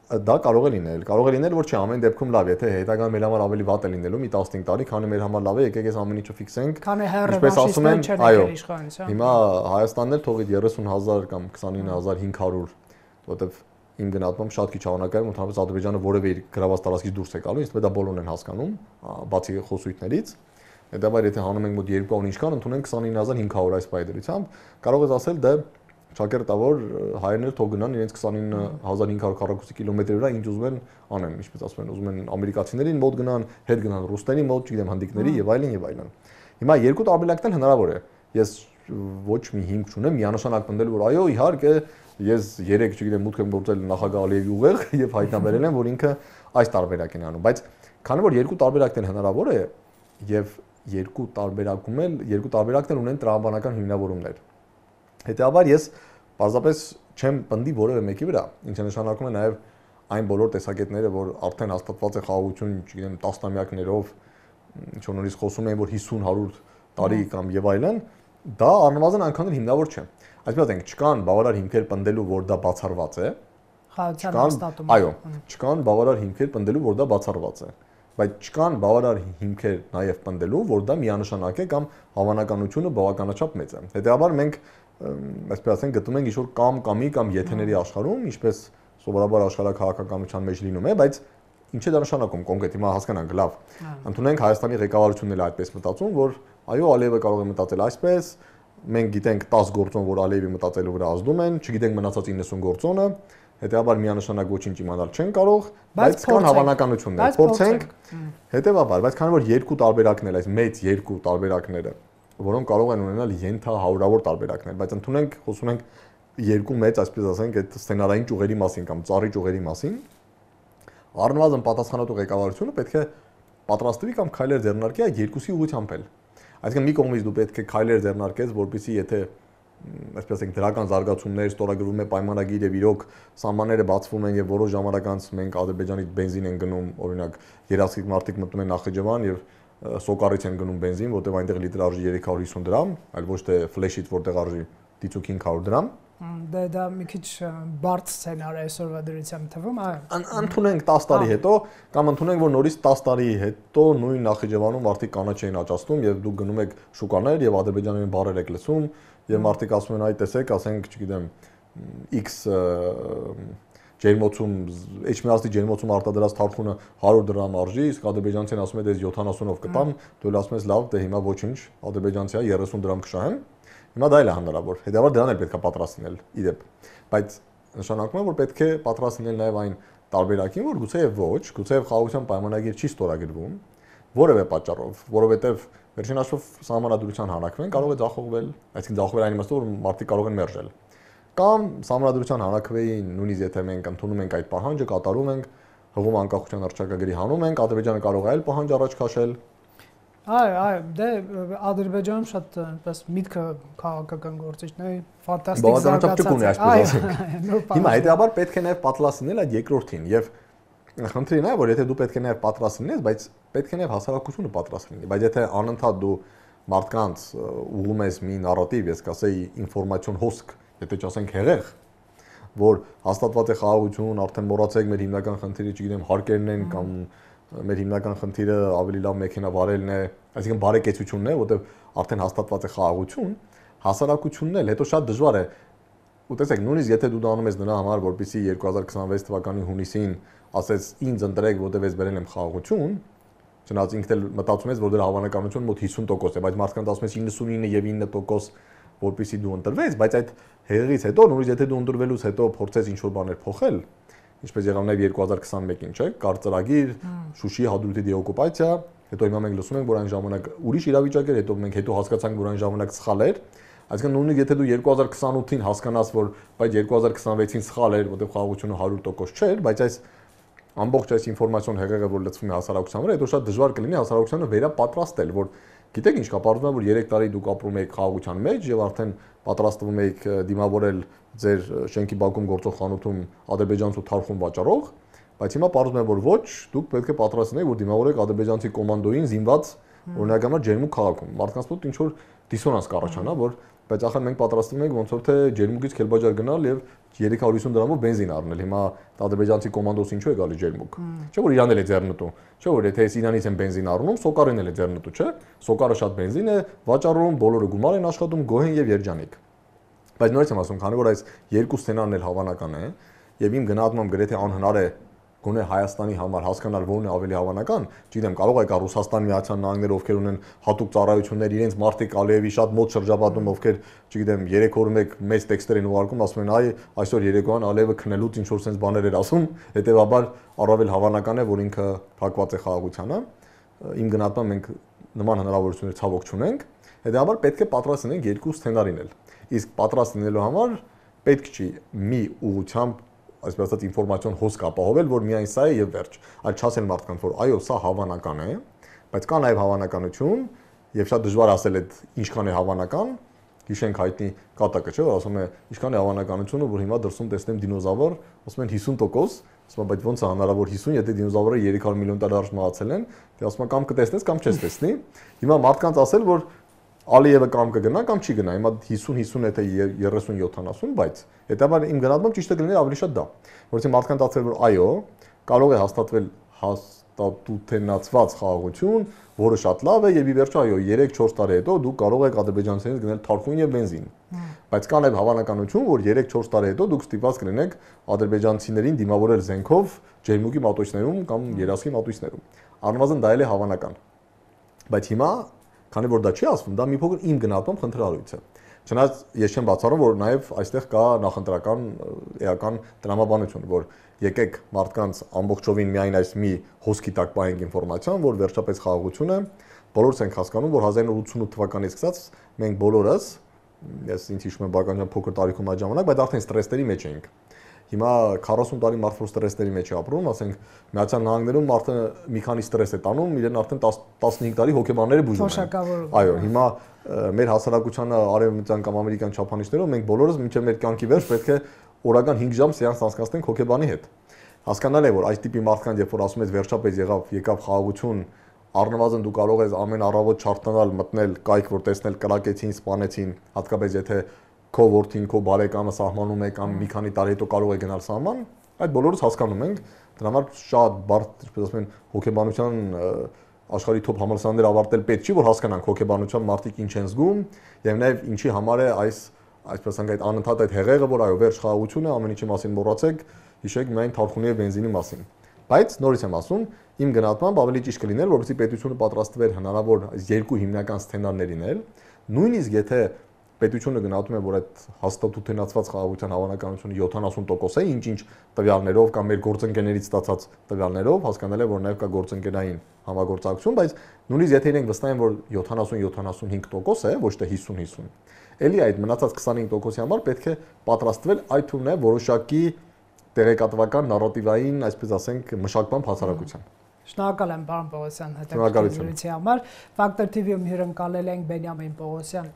դա կարող է լինել, որ չէ, ամեն դեպքում լավ է, եթե հետագան մեր համար ավելի վատ է լինելու մի 15 տարի, քանի մեր համար լավ է, եկեք այս ամեն ինչը ֆիքսենք։ Ինչպես ասում են, այո, հիմա Հայաստանն էլ թողի 30,000 կամ 29,500, որտեվ իմ գնահատմամբ շատ քիչ հավանական է, ընդհանրապես Ադրբեջանը որևէ իր գրաված տարածքից դուրս է գալու, ինձ դա բոլորն են հասկանում, բացի խոսույթներից։ Հետաբար եթե հանում ենք մոտ 2 օր ինչքան ընդունենք 29500 այս բայդրությամբ, կարող ես ասել դա ճակերտավոր հայերն էլ թող գնան իրենց 29500 քառակուսի կիլոմետրի վրա ինչ ուզում են անեն, ինչպես ասում են, ուզում են ամերիկացիներին մոտ գնան, հետ գնան ռուսների մոտ, չգիտեմ, հնդիկների եւ այլն եւ այլն։ Հիմա երկու տարբերակն հնարավոր է։ Ես ոչ մի հիմք չունեմ միանշանակ պնդել, որ այո, իհարկե ես 3, չգիտեմ, մուտք եմ գործել նախագահ Ալիևի ուղեղ եւ հայտնաբերել եմ, որ ինքը այս տարբերակն է անում, բայց քանի որ երկու տարբերակն հնարավոր է եւ երկու տարբերակն ունեն տրամաբանական հիմնավորումներ։ Հետեւաբար ես պարզապես չեմ պնդի որևէ մեկի վրա, ինչը նշանակում է նաեւ այն բոլոր տեսակետները, որ արդեն հաստատված է խաղաղություն, չգիտեմ, տասնամյակներով, ինչ որ նորից խոսում են, որ 50-100 տարի կամ եւ այլն, դա առնվազն այնքան էլ հիմնավոր չէ։ Այսպես ասենք, չկան բավարար հիմքեր պնդելու, որ դա բացառված է։ Խաղաղության հաստատումը։ Այո, չկան բավարար հիմքեր պնդելու, որ դա բացառված է, բայց չկան բավարար հիմքեր նաև պնդելու, որ դա միանշանակ է կամ հավանականությունը բավականաչափ մեծ է։ Հետեւաբար մենք, այսպես ասենք, գտնում ենք ինչ-որ կամի կամ եթեների աշխարհում, ինչպես սովորաբար աշխարհակաղակականության մեջ լինում է, բայց ինչ է դա նշանակում կոնկրետ, հիմա հասկանանք, լավ։ Ընդունենք Հայաստանի ղեկավարությունն էլ այդպես մտածում, որ այո, Ալիևը կարող է մտածել այսպես, մենք գիտենք 10 գործոն, որ Ալիևի մտածելու վրա ազդում են, չգիտենք մնացած 90 գործոնը, հետեւաբար միանշանակ ոչինչ իմանալ չեն կարող, բայց կան հավանականություններ, փորձենք։ Հետեւաբար, բայց քանի որ երկու տարբերակներ, այս մեծ երկու տարբերակները, որոնք կարող են ունենալ ենթահարյուրավոր տարբերակներ, բայց ընդունենք, խոսում ենք երկու մեծ, այսպես ասենք, այդ սցենարային ճյուղերի մասին կամ ծառի ճյուղերի մասին, առնվազն պատասխանատու ղեկավարությունը պետք է պատրաստվի կամ քայլեր ձեռնարկի այդ երկուսի ուղղությամբ էլ։ Այսինքն մի կողմից դու պետք է քայլեր ձեռնարկես, որպեսզի եթե այսպես ասենք դրական զարգացումներ ստորագրվում է պայմանագիր եւ իրոք սահմանները բացվում են եւ որոշ ժամանակ անց մենք Ադրբեջանից բենզին են գնում, օրինակ երասիկ մարդիկ մտնում են Նախիջևան եւ Սոկարից են գնում բենզին, որտեղ այնտեղ լիտր արժի 350 դրամ, այլ ոչ թե ֆլեշից, որտեղ արժի դիցուկ 500 դրամ։ Դա մի քիչ բարդ սցենար է այսօրվա դրությամբ թվում, այո։ Ընդունենք 10 տարի հետո կամ ընդունենք, որ նորից 10 տարի հետո նույն Նախիջևանում մարդիկ կանաչ էին աճացնում եւ դուք գնում եք շուկաներ եւ ադրբեջաներեն բառեր եք լսում եւ մարդիկ ասում են, այ տեսեք, ասենք, չգիտեմ, X ջերմոցում Էջմիածնի ջերմոցում արտադրած թարխունը 100 դրամ արժի, իսկ ադրբեջանցին ասում է դες 70-ով կտամ, դու ասում ես լավ, դե հիմա ոչինչ, ադրբեջանցիա 30 դրամ կշահեմ։ Հիմա դա էլ է հնարավոր։ Հետևաբար դրան էլ պետք է պատրաստ լինել, իդեպ։ Բայց նշանակում է, որ պետք է պատրաստ լինել նաև այն տարբերակին, որ գուցեև ոչ, գուցեև խաղաղության պայմանագիր չի ստորագրվում որևէ պատճառով, որովհետև վերջին հաշվով սահմանադրության հանակվեն կարող է ձախողվել, այսինքն ձախողվել այն իմաստով, որ մարդիկ կարող են մերժել։ Կամ սահմանադրության հանակվեի նույնիսկ եթե մենք ընդունում ենք այդ պահանջը, կատարում ենք, հղում անկախության հռչակագրի հանում ենք, Ադրբեջանը կարող է այլ պահանջ առաջ քաշել։ Այո, դե Ադրբեջանում շատ այնպես միտքը քաղաքական գործիչների ֆանտաստիկ զարգացած է, այսպես ասենք։ Հիմա հետեւաբար պետք է նաև պատրաստ լինել այդ երկրորդին եւ խնդիրն է, որ եթե դու պետք է նաև պատրաստ լինես, բայց պետք է նաև հասարակությունը պատրաստ լինի, բայց եթե անընդհատ դու մարդկանց ուղղում ես մի նարատիվ, ես կասեի ինֆորմացիոն հոսք, եթե չասենք հեղեղ, որ հաստատված է խաղաղություն, արդեն մոռացեք մեր հիմնական խնդիրը, չգիտեմ, հարկերն են կամ մեր հիմնական խնդիրը ավելի լավ մեքենա վարելն է, այսինքն բարեկեցությունն է, որտեղ արդեն հաստատված է խաղաղություն, հասարակությունն էլ հետո շատ դժվար է։ Ու տեսեք, նույնիսկ եթե դու դա անում ես նրա համար, որպեսզի 2026 թվականի հունիսին ասես ինձ ընտրեք, որտեղ ես բերել եմ խաղաղություն, չնայած ինքն էլ մտածում ես, որ դրա հավանականությունը մոտ 50% է, բայց մարդկանց ասում ես 99 եւ 9%, որպեսզի դու ընտրվես, բայց այդ հեղեղից հետո, նույնիսկ եթե դու ընտրվելուց հետո փորձես ինչ-որ բաներ փոխել, ինչպես եղավ նաև 2021-ին, չէ՞, կար ծրագիր, Շուշի հադրութի դեօկուպացիա, հետո հիմա մենք լսում ենք, որ այն ժամանակ ուրիշ իրավիճակ էր, հետո հասկացանք, որ այն ժամանակ սխալ էր։ Այսինքն նույնիսկ եթե դու 2028-ին հասկանաս, որ բայց 2026-ին սխալ էր, որտեղ խաղաղությունը 100% չէր, բայց այս ամբողջ այս ինֆորմացիոն հեղեղը, որ լցվում է հասարակության վրա, հետո շատ դժվար կլինի հասարակությանը վերապատրաստել, որ գիտեք ինչ կա, պարզվում է, որ 3 տարի դուք ապրում եք խաղաղության մեջ եւ արդեն պատրաստվում եք դիմավորել ձեր շենքի բակում գործող խանութում ադրբեջանցու թարխուն վաճառող, բայց հիմա պարզվում է, որ ոչ, դուք պետք է պատրաստ լինեք, որ դիմավորեք ադրբեջանցի կոմանդոին զինված օրինակաբար Ջերմուկ քաղաքում։ Մարդկանց մոտ ինչ որ դիսոնանս կառաջանա, որ բայց ախր մենք պատրաստվում ենք ոնց որ թե Ջերմուկից Քելբաջար գնալ եւ 350 դրամով բենզին առնել։ Հիմա ադրբեջանցի կոմանդոս ինչու է գալի Ջերմուկ։ Չէ՞ որ Իրանն էլ է ձեռնտու։ Չէ՞ որ եթե ես Իրանից եմ բենզին առնում, Սոկարին էլ է ձեռնտու, չէ՞։ Սոկարը շատ բենզին է, վաճառում, բոլորը գումար են աշխատում, գոհեն եւ երջանիկ։ Բայց նորից եմ ասում, քանի որ այս երկու սցենարն էլ հավանական է, եւ իմ գնահատմամբ գրեթե անհնար է գոնե Հայաստանի համար հասկանալ որն է ավելի հավանական, չգիտեմ, կարող է կա Ռուսաստան Միացյալ Նահանգները, ովքեր ունեն հատուկ ծառայություններ, իրենց մարդիկ Ալիևի շատ մոտ շրջապատում, ովքեր, չգիտեմ, 3 օր մեկ մեծ տեքստեր են ուղարկում, ասում են, այ այսօր երեկոյան Ալիևը քնելուց ինչ որ sense բաներ էր ասում, հետեւաբար առավել հավանական է, որ ինքը փակված է խաղաղությանը։ Իմ գնահատմամբ մենք նման հնարավորություններ ցավոք չունենք, հետեւաբար պետք է պատրաստ լինենք երկու սցենարին էլ։ Իսկ պատրաստ լինելու համար պետք չի մի ուղղությամբ այսպես ասած ինֆորմացիոն հոսք ապահովել, որ միայն սա է եւ վերջ։ Այլ չասեն մարդկանց, որ այո, սա հավանական է, բայց կա նաեւ հավանականություն եւ շատ դժվար ասել այդ ինչքան է հավանական։ Հիշենք հայտնի կատակը, չէ՞, որ ասում է ինչքան է հավանականությունը, որ հիմա դրսում տեսնեմ դինոզավր, ասում են 50%, ասում են, բայց ոնց է հնարավոր 50, եթե դինոզավրը 300 միլիոն տարի առաջ մահացել են, դե ասում են կամ կտեսնես, կամ չես տեսնի։ Հիմա մարդկանց ասել, որ Ալիևը կամ կգնա կամ չի գնա, հիմա 50-50 եթե 30-70, բայց հետաբար իմ գնահատմամբ ճիշտ է կլիներ ավելի շատ դա, որովհետեւ մարդկանց ասել որ այո, կարող է հաստատվել հաստատութենացված խաղաղություն, որը շատ լավ է եւ ի վերջո այո 3-4 տարի հետո դուք կարող եք ադրբեջանցիներից գնել թարխուն եւ բենզին, բայց կա նաեւ հավանականություն, որ 3-4 տարի հետո դուք ստիպված կլինեք ադրբեջանցիներին դիմավորել զենքով Ջերմուկի մատույցներում կամ Երասխի մատույցներում, առնվազն դա էլ է հավանական, բայց հիմա քանի որ դա չի ասվում, դա մի փոքր իմ գնահատմամբ խնդրալույց է։ Չնայած ես չեմ բացառում, որ նաև այստեղ կա նախընտրական էական տրամաբանություն, որ եկեք մարդկանց ամբողջովին միայն այս մի հոսքի տակ պահենք ինֆորմացիան, որ վերջապես խաղաղություն է, բոլորս ենք հասկանում, որ 1988 թվականից սկսած մենք բոլորս, ես ինձ հիշում եմ բավականին փոքր տարիքում այդ ժամանակ, բայց արդեն ստրեսների մեջ էինք։ Հիմա 40 տարի մարդը ստրեսների մեջ է ապրում, ասենք Միացյալ Նահանգներում մարդը մի քանի ստրես է տանում, իրեն արդեն 15 տարի հոգեբանները բուժում են։ Այո, հիմա մեր հասարակությանը արևմտյան կամ ամերիկյան չափանիշներով մենք բոլորս մինչև մեր կյանքի վերջ պետք է օրական 5 ժամ սեանս անցկացնենք հոգեբանի հետ։ Հասկանալ է, որ այս տիպի մարդկանց, երբ որ ասում ես վերջապես եկավ խաղաղություն, առնվազն դու կարող ես ամեն առավոտ չարթնալ, մտնել կայք, որ տեսնել կրակեցին, սպանեցին, հատկապես եթե քո որդին, քո բարեկամը սահմանում է կամ մի քանի տարի հետո կարող է գնալ սահման, այդ բոլորս հասկանում ենք, դրա համար շատ բարդ, ինչպես ասում են, հոգեբանության աշխարհի top համալսարաններ ավարտել պետք չի, որ հասկանանք հոգեբանության մարդիկ ինչ են զգում եւ նաեւ ինչի համար է այսպես ասենք այդ անընդհատ այդ հեղեղը, որ այո, վերջ խաղաղություն է, ամեն ինչի մասին մոռացեք, հիշեք միայն թարխունի եւ բենզինի մասին։ Բայց նորից եմ ասում, իմ գնահատմամբ ավելի ճիշտ կլիներ, որովհետեւ պետությունը պատրաստվեր հնարավոր այս երկու հիմնական սցենարներին էլ, նույնիսկ եթե պետությունը գնահատում է, որ այդ հաստատութենացված խաղաղության հավանականությունը 70% է, ինչ-ինչ տվյալներով կամ մեր գործընկերներից ստացած տվյալներով, հասկանալ է, որ նաև կա գործընկերային համագործակցություն, բայց նույնիսկ եթե իրենք վստահ են, որ 70-75% է, ոչ թե 50-50, էլի այդ մնացած 25%-ի համար պետք է պատրաստվել այդ թվում նաև որոշակի տեղեկատվական նարատիվային, այսպես ասենք, մշակման հասարակության։ Շնորհակալ եմ, պարոն Պողոսյան, Շնորհակալություն։ հետաքրքիր զրույցի համար։ Factor TV-ում հյուրընկալել ենք Բենյամին Պողոսյան։